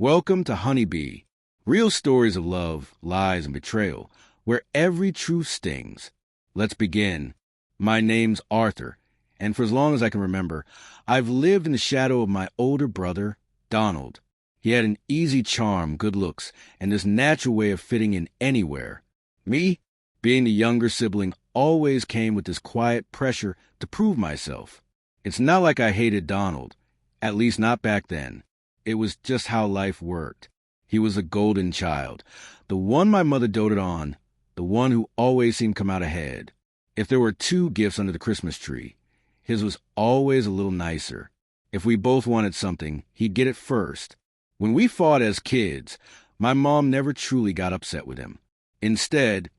Welcome to Honeybee, real stories of love, lies, and betrayal, where every truth stings. Let's begin. My name's Arthur, and for as long as I can remember, I've lived in the shadow of my older brother, Donald. He had an easy charm, good looks, and this natural way of fitting in anywhere. Me, being the younger sibling, always came with this quiet pressure to prove myself. It's not like I hated Donald, at least not back then. It was just how life worked. He was a golden child, the one my mother doted on, the one who always seemed to come out ahead. If there were two gifts under the Christmas tree, his was always a little nicer. If we both wanted something, he'd get it first. When we fought as kids, my mom never truly got upset with him. Instead,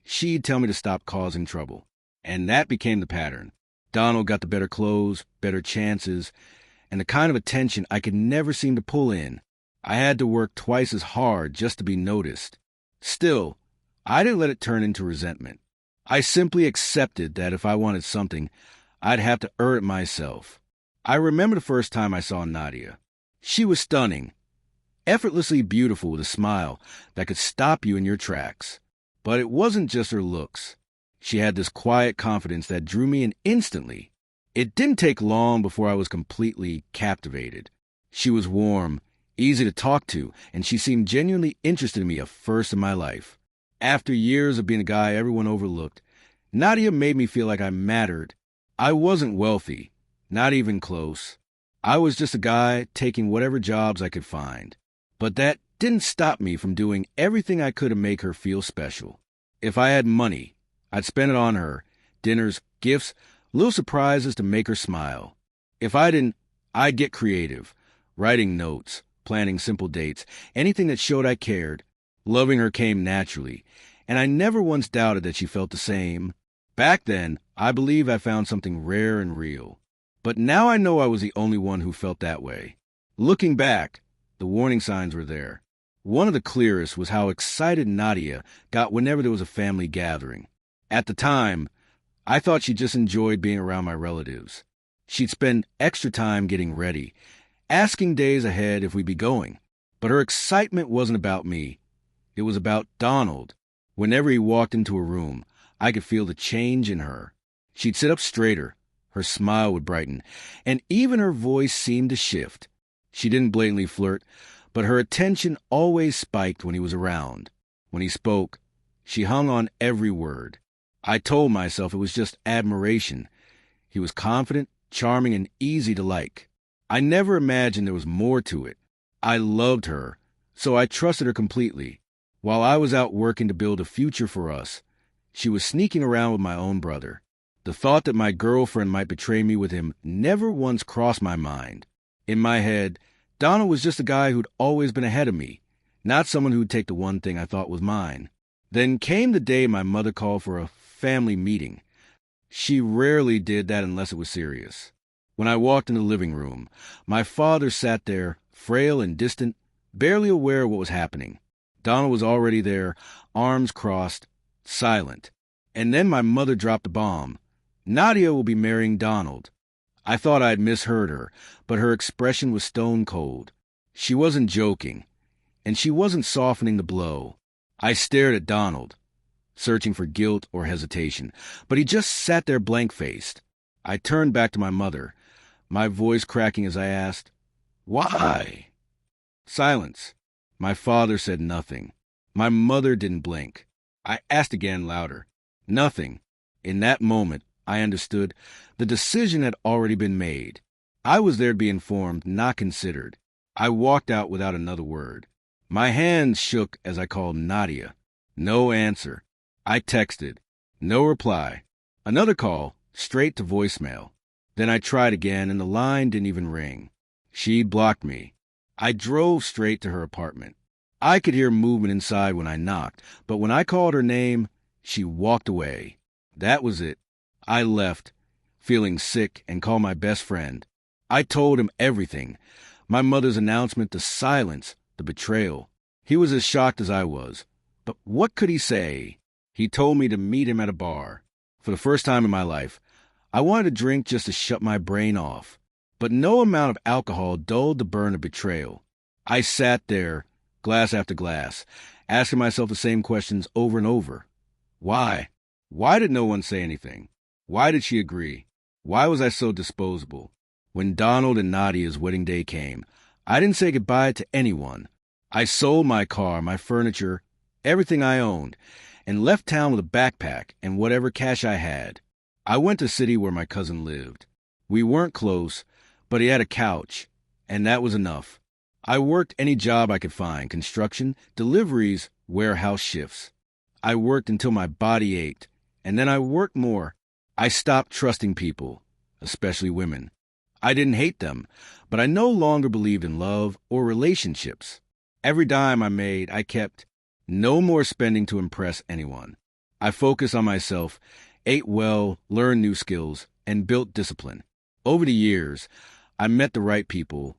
she'd tell me to stop causing trouble. And that became the pattern. Donald got the better clothes, better chances, and the kind of attention I could never seem to pull in. I had to work twice as hard just to be noticed. Still, I didn't let it turn into resentment. I simply accepted that if I wanted something, I'd have to earn it myself. I remember the first time I saw Nadia. She was stunning, effortlessly beautiful with a smile that could stop you in your tracks. But it wasn't just her looks. She had this quiet confidence that drew me in instantly. It didn't take long before I was completely captivated. She was warm, easy to talk to, and she seemed genuinely interested in me at first in my life. After years of being a guy everyone overlooked, Nadia made me feel like I mattered. I wasn't wealthy, not even close. I was just a guy taking whatever jobs I could find. But that didn't stop me from doing everything I could to make her feel special. If I had money, I'd spend it on her. Dinners, gifts, little surprises to make her smile. If I didn't, I'd get creative, writing notes, planning simple dates, anything that showed I cared. Loving her came naturally, and I never once doubted that she felt the same. Back then, I believe I found something rare and real. But now I know I was the only one who felt that way. Looking back, the warning signs were there. One of the clearest was how excited Nadia got whenever there was a family gathering. At the time, I thought she just enjoyed being around my relatives. She'd spend extra time getting ready, asking days ahead if we'd be going. But her excitement wasn't about me. It was about Donald. Whenever he walked into a room, I could feel the change in her. She'd sit up straighter, her smile would brighten, and even her voice seemed to shift. She didn't blatantly flirt, but her attention always spiked when he was around. When he spoke, she hung on every word. I told myself it was just admiration. He was confident, charming, and easy to like. I never imagined there was more to it. I loved her, so I trusted her completely. While I was out working to build a future for us, she was sneaking around with my own brother. The thought that my girlfriend might betray me with him never once crossed my mind. In my head, Donald was just a guy who'd always been ahead of me, not someone who'd take the one thing I thought was mine. Then came the day my mother called for a family meeting. She rarely did that unless it was serious. When I walked in the living room, my father sat there, frail and distant, barely aware of what was happening. Donald was already there, arms crossed, silent. And then my mother dropped the bomb. Nadia will be marrying Donald. I thought I'd misheard her, but her expression was stone cold. She wasn't joking, and she wasn't softening the blow. I stared at Donald, searching for guilt or hesitation, but he just sat there blank-faced. I turned back to my mother, my voice cracking as I asked, "Why?" Silence. My father said nothing. My mother didn't blink. I asked again louder. Nothing. In that moment, I understood the decision had already been made. I was there to be informed, not considered. I walked out without another word. My hands shook as I called Nadia. No answer. I texted. No reply. Another call, straight to voicemail. Then I tried again, and the line didn't even ring. She'd blocked me. I drove straight to her apartment. I could hear movement inside when I knocked, but when I called her name, she walked away. That was it. I left, feeling sick, and called my best friend. I told him everything. My mother's announcement, the silence, the betrayal. He was as shocked as I was. But what could he say? He told me to meet him at a bar. For the first time in my life, I wanted a drink just to shut my brain off. But no amount of alcohol dulled the burn of betrayal. I sat there, glass after glass, asking myself the same questions over and over. Why? Why did no one say anything? Why did she agree? Why was I so disposable? When Donald and Nadia's wedding day came, I didn't say goodbye to anyone. I sold my car, my furniture, everything I owned, and left town with a backpack and whatever cash I had. I went to the city where my cousin lived. We weren't close, but he had a couch, and that was enough. I worked any job I could find, construction, deliveries, warehouse shifts. I worked until my body ached, and then I worked more. I stopped trusting people, especially women. I didn't hate them, but I no longer believed in love or relationships. Every dime I made, I kept. No more spending to impress anyone. I focused on myself, ate well, learned new skills, and built discipline. Over the years, I met the right people,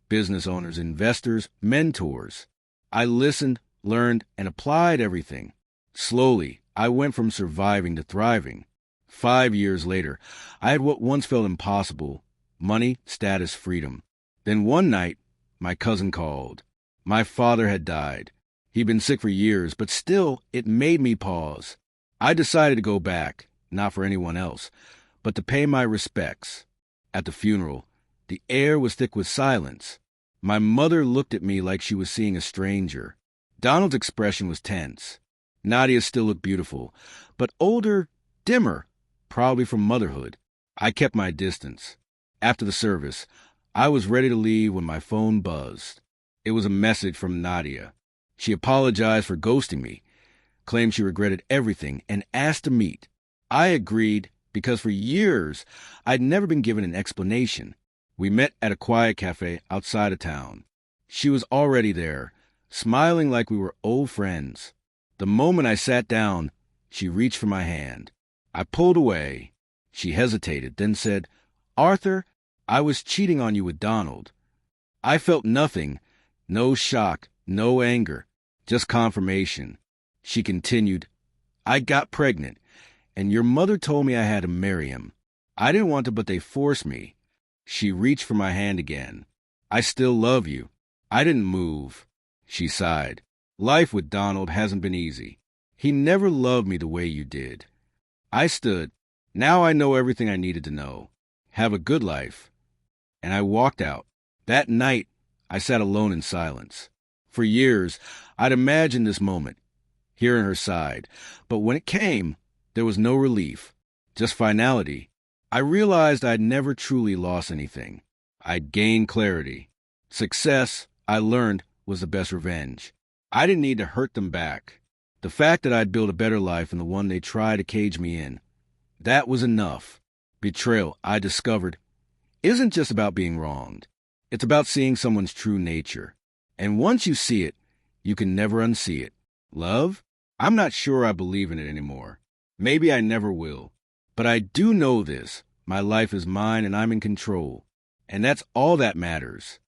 business owners, investors, mentors. I listened, learned, and applied everything. Slowly, I went from surviving to thriving. 5 years later, I had what once felt impossible: money, status, freedom. Then one night, my cousin called. My father had died. He'd been sick for years, but still, it made me pause. I decided to go back, not for anyone else, but to pay my respects. At the funeral, the air was thick with silence. My mother looked at me like she was seeing a stranger. Donald's expression was tense. Nadia still looked beautiful, but older, dimmer, probably from motherhood. I kept my distance. After the service, I was ready to leave when my phone buzzed. It was a message from Nadia. She apologized for ghosting me, claimed she regretted everything, and asked to meet. I agreed because for years I'd never been given an explanation. We met at a quiet cafe outside of town. She was already there, smiling like we were old friends. The moment I sat down, she reached for my hand. I pulled away. She hesitated, then said, "Arthur, I was cheating on you with Donald." I felt nothing, no shock, no anger, just confirmation. She continued, "I got pregnant, and your mother told me I had to marry him. I didn't want to, but they forced me." She reached for my hand again. "I still love you." I didn't move. She sighed. "Life with Donald hasn't been easy. He never loved me the way you did." I stood. Now I know everything I needed to know. Have a good life. And I walked out. That night, I sat alone in silence. For years, I'd imagined this moment, hearing her side. But when it came, there was no relief, just finality. I realized I'd never truly lost anything. I'd gained clarity. Success, I learned, was the best revenge. I didn't need to hurt them back. The fact that I'd built a better life than the one they tried to cage me in, that was enough. Betrayal, I discovered, isn't just about being wronged. It's about seeing someone's true nature. And once you see it, you can never unsee it. Love? I'm not sure I believe in it anymore. Maybe I never will. But I do know this. My life is mine and I'm in control. And that's all that matters.